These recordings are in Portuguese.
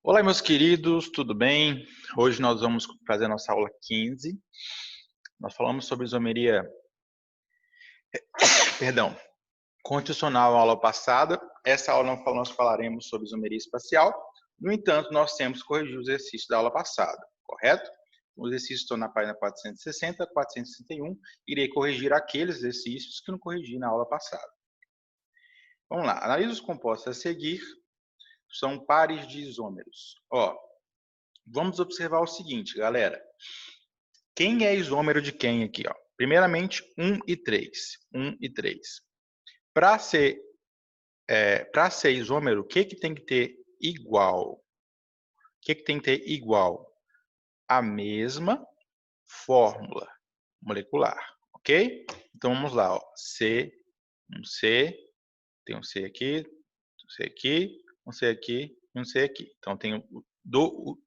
Olá, meus queridos, tudo bem? Hoje nós vamos fazer a nossa aula 15. Nós falamos sobre isomeria, constitucional na aula passada. Essa aula nós falaremos sobre isomeria espacial. No entanto, nós temos que corrigir os exercícios da aula passada, correto? Os exercícios estão na página 460, 461. Irei corrigir aqueles exercícios que não corrigi na aula passada. Vamos lá. Analise os compostos a seguir. São pares de isômeros. Vamos observar o seguinte, galera. Quem é isômero de quem aqui? Primeiramente, 1 e 3. 1 e 3. Para ser isômero, o que tem que ter igual? O que tem que ter igual? A mesma fórmula molecular, ok? Então, vamos lá. Um C, tem um C aqui, um C aqui, um C aqui e um C aqui. Então, tem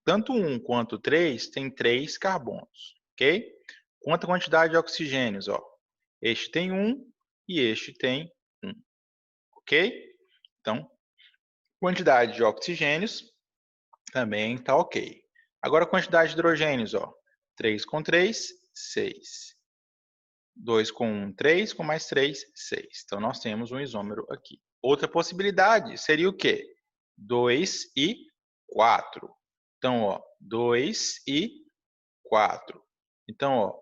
tanto 1 quanto 3 tem 3 carbonos, ok? Quanto a quantidade de oxigênios, este tem 1 e este tem 1, ok? Então, quantidade de oxigênios também está ok. Agora, a quantidade de hidrogênios, 3 com 3, 6. 2 com 1, 3, com mais 3, 6. Então, nós temos um isômero aqui. Outra possibilidade seria o quê? 2 e 4. Então, 2 e 4. Então,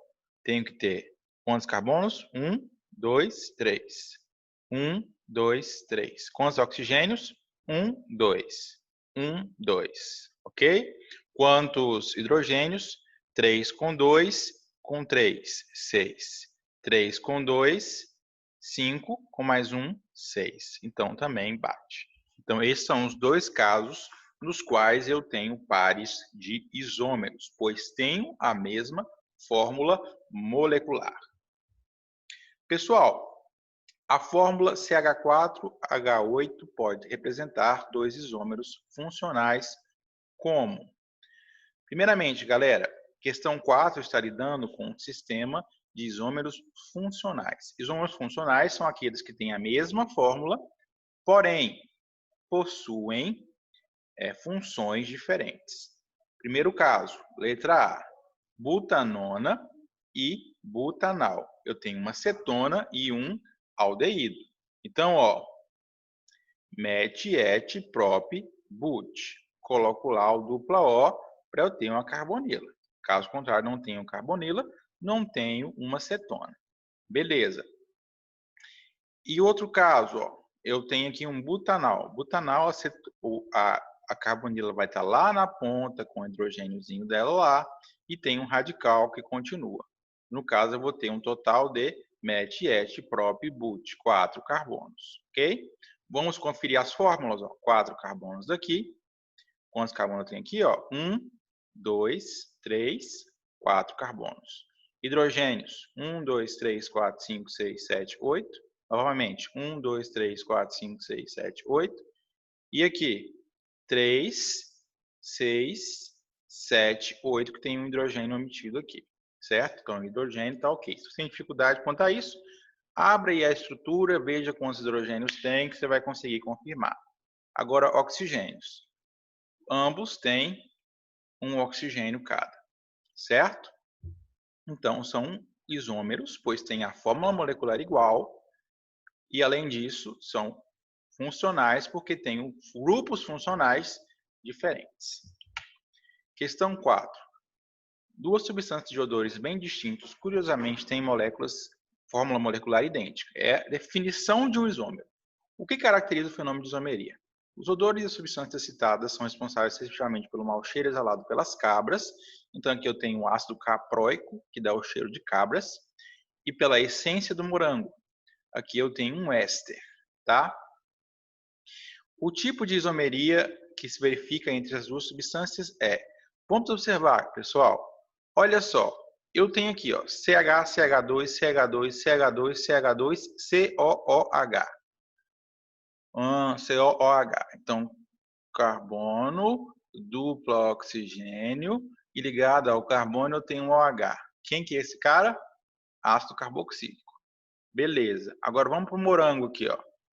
tenho que ter quantos carbonos? 1, 2, 3. 1, 2, 3. Quantos oxigênios? 1, 2. 1, 2. Ok? Quantos hidrogênios? 3 com 2, com 3, 6. 3 com 2, 5, com mais 1, 6. Então, também bate. Então, esses são os dois casos nos quais eu tenho pares de isômeros, pois tenho a mesma fórmula molecular. Pessoal, a fórmula CH4H8 pode representar dois isômeros funcionais como? Primeiramente, galera, questão 4 está lidando com um sistema de isômeros funcionais. Isômeros funcionais são aqueles que têm a mesma fórmula, porém possuem funções diferentes. Primeiro caso, letra A, butanona e butanal. Eu tenho uma cetona e um aldeído. Então, met, et, prop, but. Coloco lá o dupla O para eu ter uma carbonila. Caso contrário, não tenho carbonila, não tenho uma cetona. Beleza. E outro caso, eu tenho aqui um butanal. Butanal, a carbonila vai estar lá na ponta com o hidrogêniozinho dela lá e tem um radical que continua. No caso, eu vou ter um total de met, et, prop, but, 4 carbonos, ok? Vamos conferir as fórmulas, 4 carbonos daqui. Quantos carbonos tem aqui? 1, 2, 3, 4 carbonos. Hidrogênios, 1, 2, 3, 4, 5, 6, 7, 8. Novamente, 1, 2, 3, 4, 5, 6, 7, 8. E aqui, 3, 6, 7, 8, que tem um hidrogênio omitido aqui, certo? Então, o hidrogênio está ok. Se você tem dificuldade quanto a isso, abra aí a estrutura, veja quantos hidrogênios tem, que você vai conseguir confirmar. Agora, oxigênios. Ambos têm um oxigênio cada, certo? Então, são isômeros, pois têm a fórmula molecular igual, e além disso, são funcionais, porque têm grupos funcionais diferentes. Questão 4. Duas substâncias de odores bem distintos, curiosamente, têm fórmula molecular idêntica. É a definição de um isômero. O que caracteriza o fenômeno de isomeria? Os odores e as substâncias citadas são responsáveis respectivamente pelo mau cheiro exalado pelas cabras. Então, aqui eu tenho o ácido caproico, que dá o cheiro de cabras, e pela essência do morango. Aqui eu tenho um éster, tá? O tipo de isomeria que se verifica entre as duas substâncias é... Vamos observar, pessoal. Olha só, eu tenho aqui, CH, CH2, CH2, CH2, CH2, COOH. COOH. Então, carbono, duplo oxigênio, e ligado ao carbono eu tenho um OH. Quem que é esse cara? Ácido carboxílico. Beleza. Agora vamos para o morango aqui,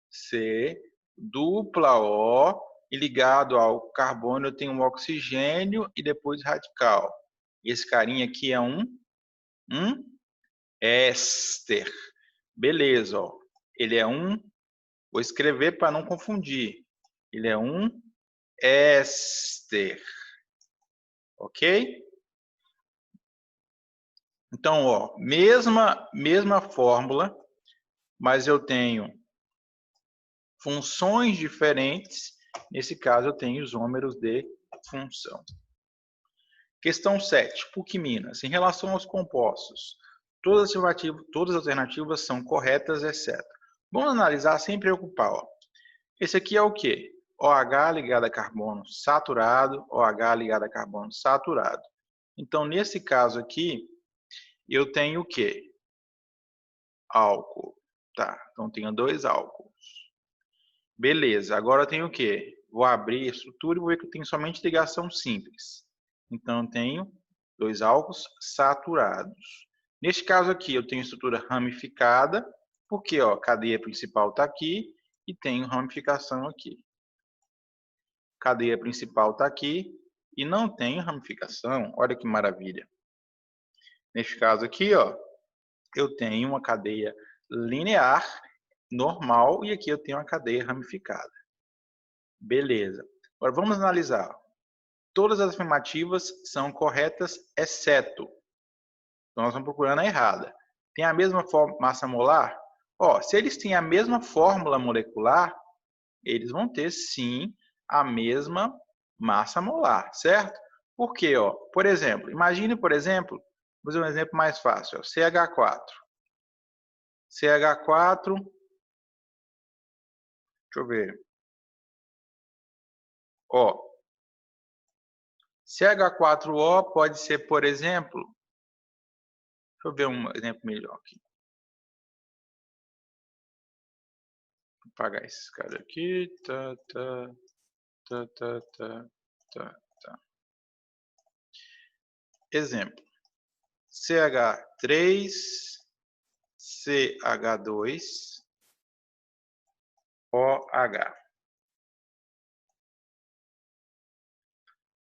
C, dupla O, e ligado ao carbono eu tenho um oxigênio e depois radical. Esse carinha aqui é um éster. Beleza, ó. Ele é um, vou escrever para não confundir. Ele é um éster. Ok? Então, ó, mesma fórmula, mas eu tenho funções diferentes. Nesse caso, eu tenho isômeros de função. Questão 7, PUC Minas. Em relação aos compostos, todas as alternativas são corretas, exceto. Vamos analisar sem preocupar. Ó. Esse aqui é o quê? OH ligado a carbono saturado, OH ligado a carbono saturado. Então, nesse caso aqui, eu tenho o quê? Álcool. Tá, então tenho 2 álcools. Beleza, agora eu tenho o quê? Vou abrir a estrutura e vou ver que eu tenho somente ligação simples. Então, eu tenho 2 álcools saturados. Neste caso aqui, eu tenho estrutura ramificada, porque ó, a cadeia principal está aqui e tenho ramificação aqui. Cadeia principal está aqui e não tenho ramificação. Olha que maravilha. Neste caso aqui, ó, eu tenho uma cadeia linear, normal, e aqui eu tenho uma cadeia ramificada. Beleza. Agora vamos analisar. Todas as afirmativas são corretas, exceto. Então nós estamos procurando a errada. Tem a mesma massa molar? Ó, se eles têm a mesma fórmula molecular, eles vão ter sim a mesma massa molar, certo? Por quê? Ó? Por exemplo, imagine, por exemplo, vou fazer um exemplo mais fácil, ó, CH4. CH4, deixa eu ver. Ó, CH4O pode ser, por exemplo, deixa eu ver um exemplo melhor aqui. Vou apagar esses caras aqui. Exemplo. CH3, CH2, OH.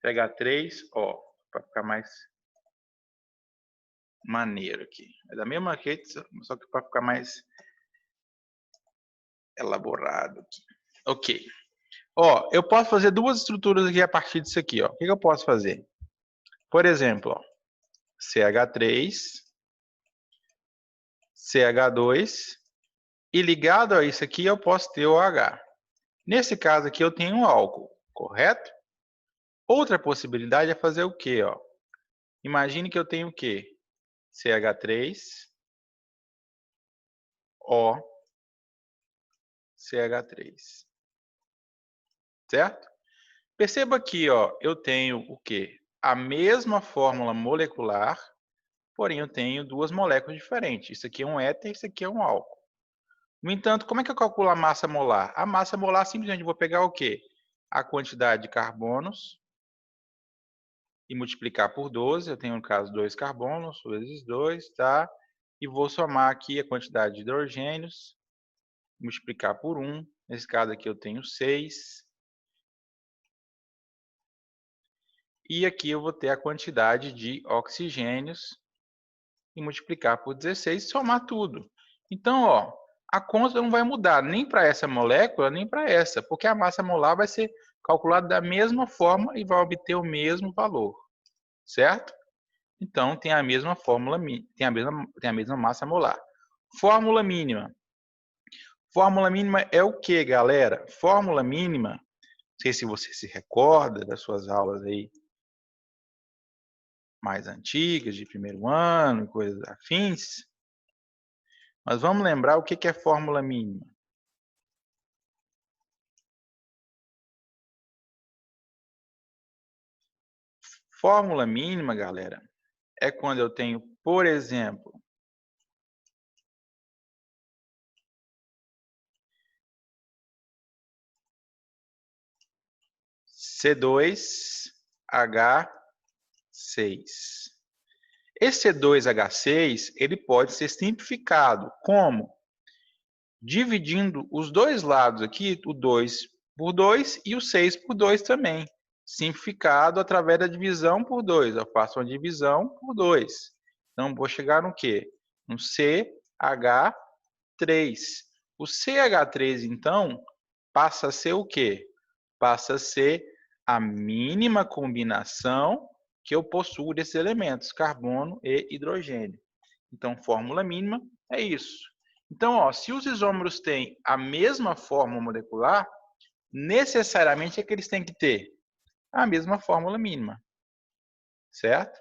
CH3O, para ficar mais maneiro aqui. É da mesma jeito, só que para ficar mais elaborado aqui. Ok. Ó, eu posso fazer 2 estruturas aqui a partir disso aqui, ó. O que eu posso fazer? Por exemplo, ó, CH3, CH2, e ligado a isso aqui eu posso ter OH. Nesse caso aqui eu tenho um álcool, correto? Outra possibilidade é fazer o quê, ó? Imagine que eu tenho o quê? CH3, O, CH3. Certo? Perceba aqui, ó, eu tenho o quê? A mesma fórmula molecular, porém eu tenho 2 moléculas diferentes. Isso aqui é um éter, isso aqui é um álcool. No entanto, como é que eu calculo a massa molar? A massa molar simplesmente vou pegar o quê? A quantidade de carbonos e multiplicar por 12. Eu tenho, no caso, 2 carbonos vezes 2, tá? E vou somar aqui a quantidade de hidrogênios, multiplicar por 1. Nesse caso aqui eu tenho 6. E aqui eu vou ter a quantidade de oxigênios e multiplicar por 16 e somar tudo. Então, ó, a conta não vai mudar nem para essa molécula, nem para essa, porque a massa molar vai ser calculada da mesma forma e vai obter o mesmo valor, certo? Então, tem a mesma fórmula, tem a mesma massa molar. Fórmula mínima. Fórmula mínima é o que, galera? Fórmula mínima, não sei se você se recorda das suas aulas aí mais antigas, de primeiro ano, coisas afins. Mas vamos lembrar o que é fórmula mínima. Fórmula mínima, galera, é quando eu tenho, por exemplo, C2H6. Esse C2H6, ele pode ser simplificado. Como? Dividindo os dois lados aqui, o 2 por 2 e o 6 por 2 também. Simplificado através da divisão por 2. Eu faço uma divisão por 2. Então, vou chegar no quê? No CH3. O CH3, então, passa a ser o quê? Passa a ser a mínima combinação que eu possuo desses elementos, carbono e hidrogênio. Então, fórmula mínima é isso. Então, ó, se os isômeros têm a mesma fórmula molecular, necessariamente é que eles têm que ter a mesma fórmula mínima, certo?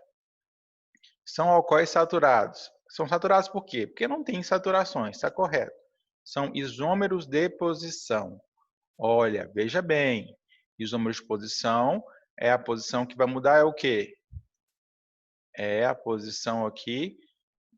São alcoóis saturados. São saturados por quê? Porque não tem saturações, está correto. São isômeros de posição. Olha, veja bem, isômero de posição é a posição que vai mudar é o quê? É a posição aqui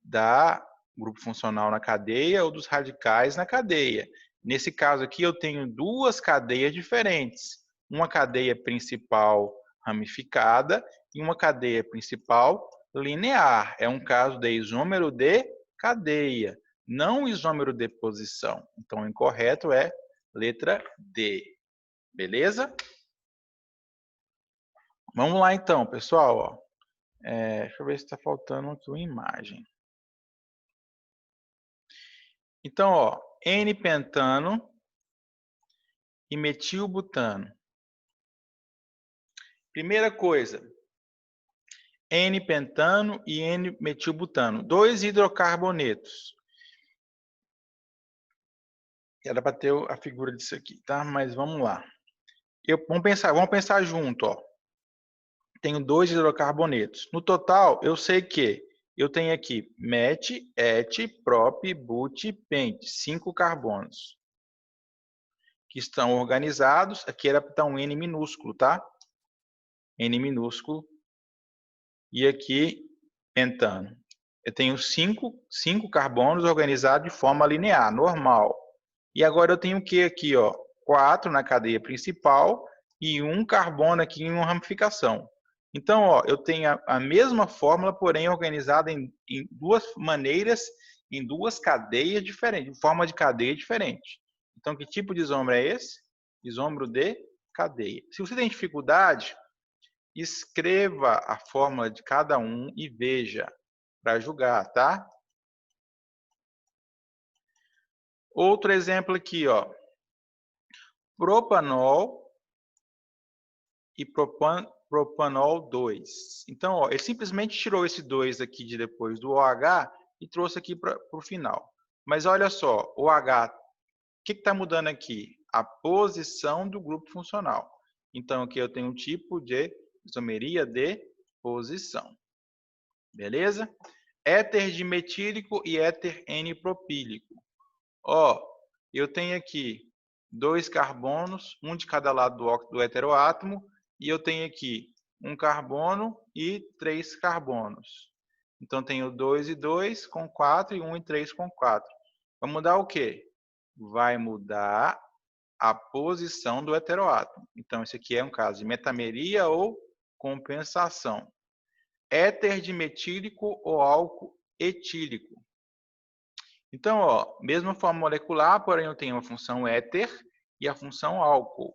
da grupo funcional na cadeia ou dos radicais na cadeia. Nesse caso aqui eu tenho duas cadeias diferentes. Uma cadeia principal ramificada e uma cadeia principal linear. É um caso de isômero de cadeia, não isômero de posição. Então o incorreto é letra D. Beleza? Vamos lá então, pessoal. Ó. Deixa eu ver se está faltando aqui uma imagem. Então, ó, N-pentano e metilbutano. Primeira coisa, N-pentano e N-metilbutano. 2 hidrocarbonetos. Era para ter a figura disso aqui, tá? Mas vamos lá. Vamos pensar junto, ó. Tenho 2 hidrocarbonetos. No total, eu sei que eu tenho aqui met, et, prop, but, pent, 5 carbonos. Que estão organizados. Aqui era para estar um N minúsculo, tá? N minúsculo. E aqui, pentano. Eu tenho 5 carbonos organizados de forma linear, normal. E agora eu tenho o que aqui? 4 na cadeia principal e 1 carbono aqui em uma ramificação. Então, ó, eu tenho a mesma fórmula, porém organizada em duas maneiras, em duas cadeias diferentes, forma de cadeia diferente. Então, que tipo de isômero é esse? Isômero de cadeia. Se você tem dificuldade, escreva a fórmula de cada um e veja para julgar, tá? Outro exemplo aqui, ó. Propanol e propanol 2. Então, ó, ele simplesmente tirou esse 2 aqui de depois do OH e trouxe aqui para o final. Mas olha só, o OH, o que está mudando aqui? A posição do grupo funcional. Então, aqui eu tenho um tipo de isomeria de posição. Beleza? Éter dimetílico e éter N-propílico. Ó, eu tenho aqui 2 carbonos, um de cada lado do heteroátomo, e eu tenho aqui 1 carbono e 3 carbonos. Então, tenho 2 e 2 com 4 e 1 e 3 com 4. Vai mudar o quê? Vai mudar a posição do heteroátomo. Então, esse aqui é um caso de metameria ou compensação. Éter dimetílico ou álcool etílico. Então, ó, mesma forma molecular, porém eu tenho a função éter e a função álcool.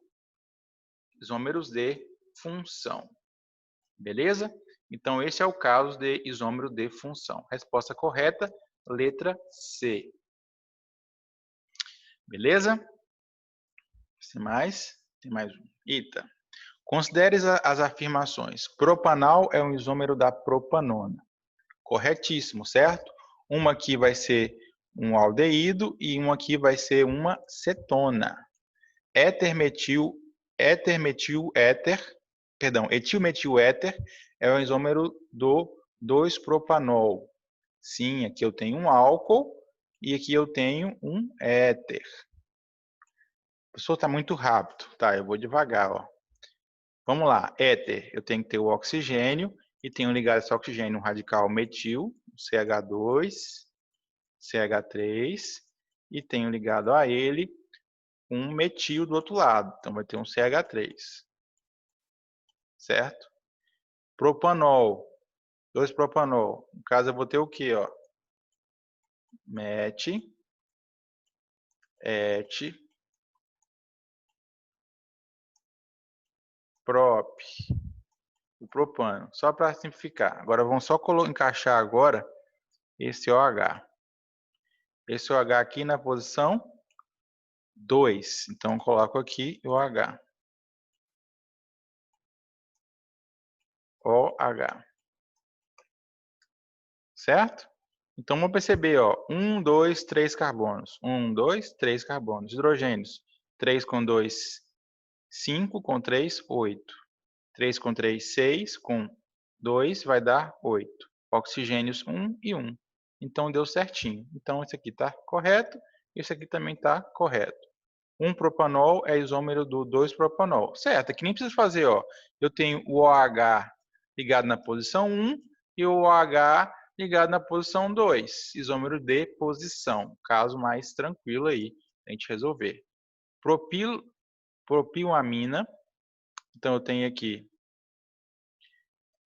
Isômeros de função. Beleza? Então, esse é o caso de isômero de função. Resposta correta, letra C. Beleza? Tem mais? Tem mais um. Ita. Considere as afirmações. Propanal é um isômero da propanona. Corretíssimo, certo? Uma aqui vai ser um aldeído e uma aqui vai ser uma cetona. Etilmetiléter é o isômero do 2-propanol. Sim, aqui eu tenho um álcool e aqui eu tenho um éter. O professor está muito rápido, tá? Eu vou devagar, ó. Vamos lá, éter, eu tenho que ter o oxigênio e tenho ligado esse oxigênio no radical metil, CH2, CH3, e tenho ligado a ele um metil do outro lado, então vai ter um CH3, certo? Propanol, 2-propanol, no caso eu vou ter o que, ó? Met, et, prop, o propano. Só para simplificar. Agora vamos só encaixar agora esse OH. Esse OH aqui na posição 2. Então, eu coloco aqui o OH. OH. Certo? Então, vamos perceber, ó, 1, 2, 3 carbonos. 1, 2, 3 carbonos. Hidrogênios. 3 com 2, 5 com 3, 8. 3 com 3, 6. Com 2 vai dar 8. Oxigênios 1 e 1. Então, deu certinho. Então, esse aqui está correto. Esse aqui também está correto. 1 propanol é isômero do 2 propanol. Certo, aqui nem precisa fazer, ó. Eu tenho o OH ligado na posição 1 e o OH ligado na posição 2, isômero de posição. Caso mais tranquilo aí, a gente resolver. Propilamina, então eu tenho aqui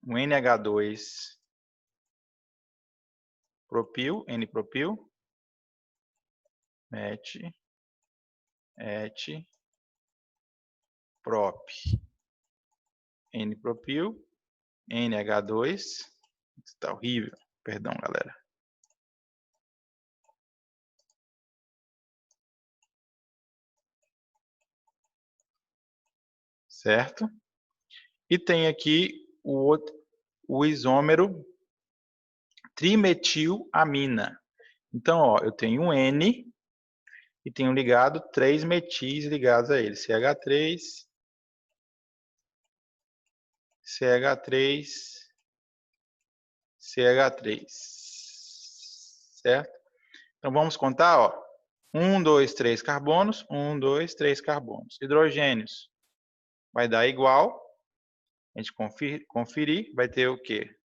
um NH2, propil, N-propil, met, et, prop, N-propil, NH2, está horrível, perdão, galera. Certo? E tem aqui o isômero trimetilamina. Então, ó, eu tenho um N e tenho ligado 3 metis ligados a ele. CH3, CH3, CH3. Certo? Então, vamos contar, ó. 1, 2, 3 carbonos, 1, 2, 3 carbonos. Hidrogênios vai dar igual. A gente conferir, vai ter o quê?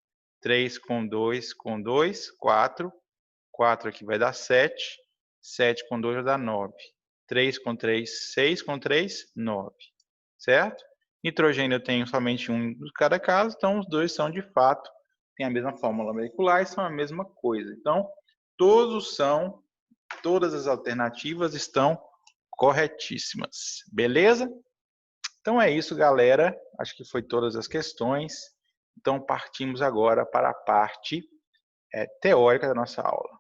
3 com 2, 4. 4 aqui vai dar 7. 7 com 2 vai dar 9. 3 com 3, 6 com 3, 9. Certo? Nitrogênio eu tenho somente um de cada caso, então os dois são de fato, têm a mesma fórmula molecular e são a mesma coisa. Então, todas as alternativas estão corretíssimas. Beleza? Então é isso, galera. Acho que foi todas as questões. Então partimos agora para a parte teórica da nossa aula.